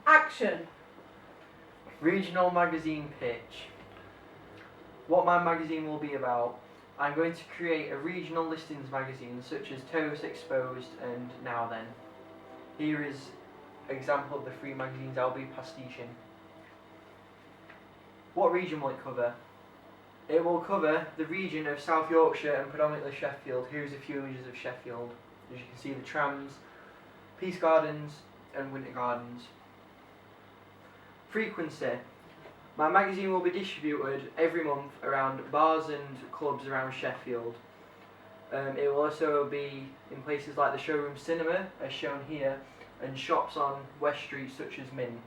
Action! Regional magazine pitch. What my magazine will be about. I'm going to create a regional listings magazine such as Toast, Exposed and Now Then. Here is an example of the 3 magazines I'll be pastiching. What region will it cover? It will cover the region of South Yorkshire and predominantly Sheffield. Here's a few images of Sheffield. As you can see, the trams, Peace Gardens and Winter Gardens. Frequency. My magazine will be distributed every month around bars and clubs around Sheffield. It will also be in places like the Showroom Cinema, as shown here, and shops on West Street such as Mint.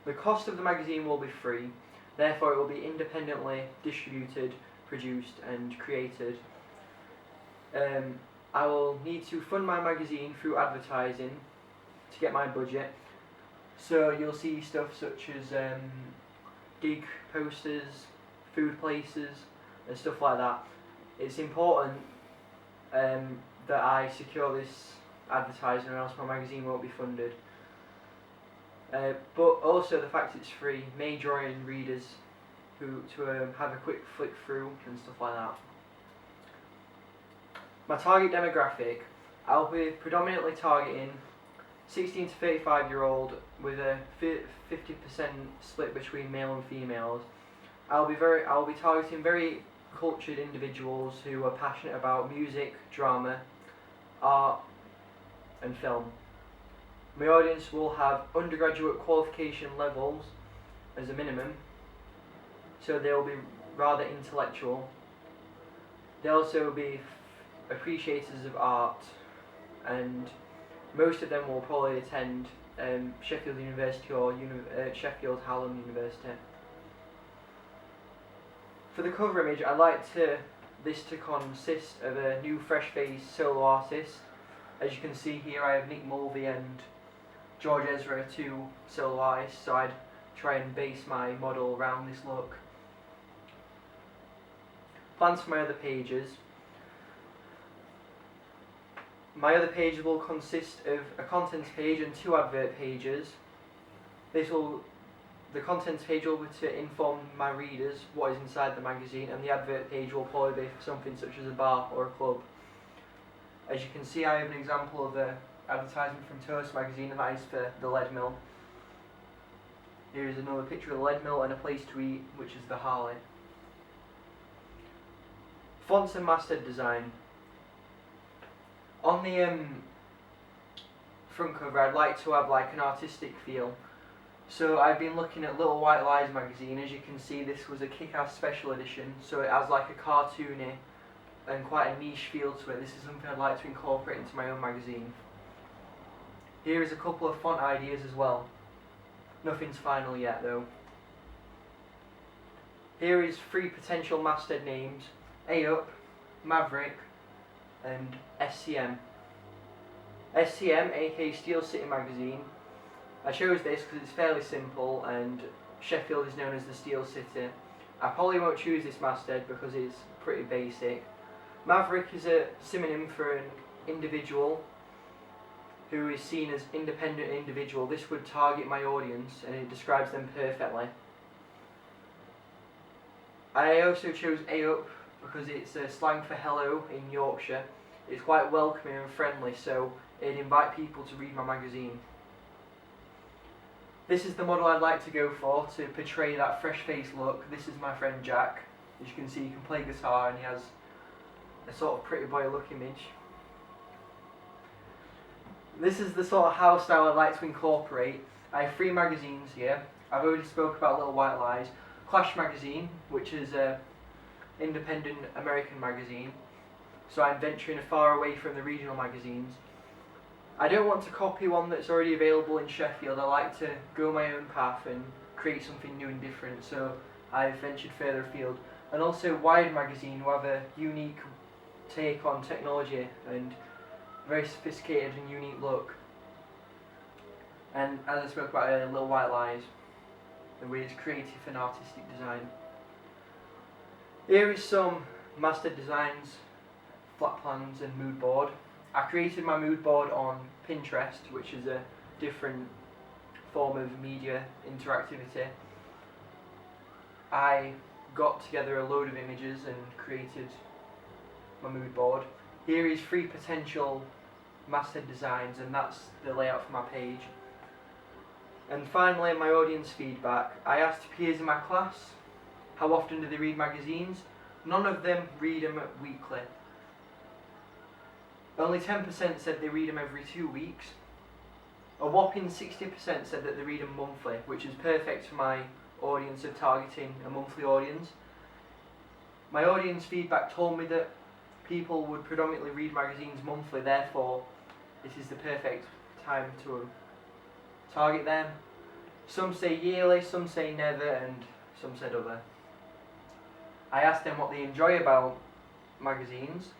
The cost of the magazine will be free, therefore it will be independently distributed, produced and created. I will need to fund my magazine through advertising to get my budget. So you'll see stuff such as gig posters, food places and stuff like that. It's important that I secure this advertising or else my magazine won't be funded. But also the fact it's free may draw in readers who to have a quick flick through and stuff like that. My target demographic, I'll be predominantly targeting 16 to 35 year old with a 50% split between male and females. I'll be targeting very cultured individuals who are passionate about music, drama, art and film. My audience will have undergraduate qualification levels as a minimum, so they'll be rather intellectual. They'll also be appreciators of art, and most of them will probably attend Sheffield University or Sheffield Hallam University. For the cover image, I'd like this to consist of a new fresh-faced solo artist. As you can see here, I have Nick Mulvey and George Ezra, 2 solo artists, so I'd try and base my model around this look. Plans for my other pages. My other pages will consist of a contents page and 2 advert pages. The contents page will be to inform my readers what is inside the magazine, and the advert page will probably be for something such as a bar or a club. As you can see, I have an example of an advertisement from Toast magazine, and that is for the Lead Mill. Here is another picture of the Lead Mill and a place to eat, which is the Harley. Fonts and masthead design. On the front cover, I'd like to have like an artistic feel. So I've been looking at Little White Lies magazine. As you can see, this was a kick-ass special edition, so it has like a cartoony and quite a niche feel to it. This is something I'd like to incorporate into my own magazine. Here is a couple of font ideas as well. Nothing's final yet though. Here is 3 potential masthead names: A-Up, Maverick and SCM. SCM, aka Steel City magazine. I chose this because it's fairly simple and Sheffield is known as the Steel City. I probably won't choose this masthead because it's pretty basic. Maverick is a synonym for an individual who is seen as independent individual. This would target my audience and it describes them perfectly. I also chose A-Up because it's a slang for hello in Yorkshire. It's quite welcoming and friendly, so it'd invite people to read my magazine. This is the model I'd like to go for to portray that fresh-faced look. This is my friend Jack. As you can see, he can play guitar and he has a sort of pretty boy look image. This is the sort of house style I'd like to incorporate. I have 3 magazines here. I've already spoke about Little White Lies. Clash magazine, which is a independent American magazine, so I'm venturing far away from the regional magazines. I don't want to copy one that's already available in Sheffield. I like to go my own path and create something new and different, so I've ventured further afield. And also Wired magazine, who have a unique take on technology and very sophisticated and unique look. And as I spoke about earlier, Little White Lies, the way it's creative and artistic design. Here is some masthead designs, flat plans and mood board. I created my mood board on Pinterest, which is a different form of media interactivity, I got together a load of images and created my mood board. Here is 3 potential masthead designs, and that's the layout for my page. And finally, my audience feedback. I asked peers in my class, how often do they read magazines? None of them read them weekly. Only 10% said they read them every 2 weeks. A whopping 60% said that they read them monthly, which is perfect for my audience of targeting a monthly audience. My audience feedback told me that people would predominantly read magazines monthly, therefore this is the perfect time to target them. Some say yearly, some say never, and some said other. I asked them what they enjoy about magazines,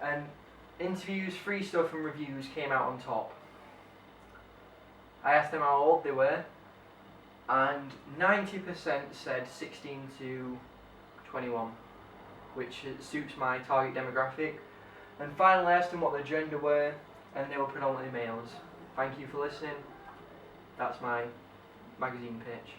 and interviews, free stuff and reviews came out on top. I asked them how old they were, and 90% said 16 to 21, which suits my target demographic. And finally I asked them what their gender were, and they were predominantly males. Thank you for listening. That's my magazine pitch.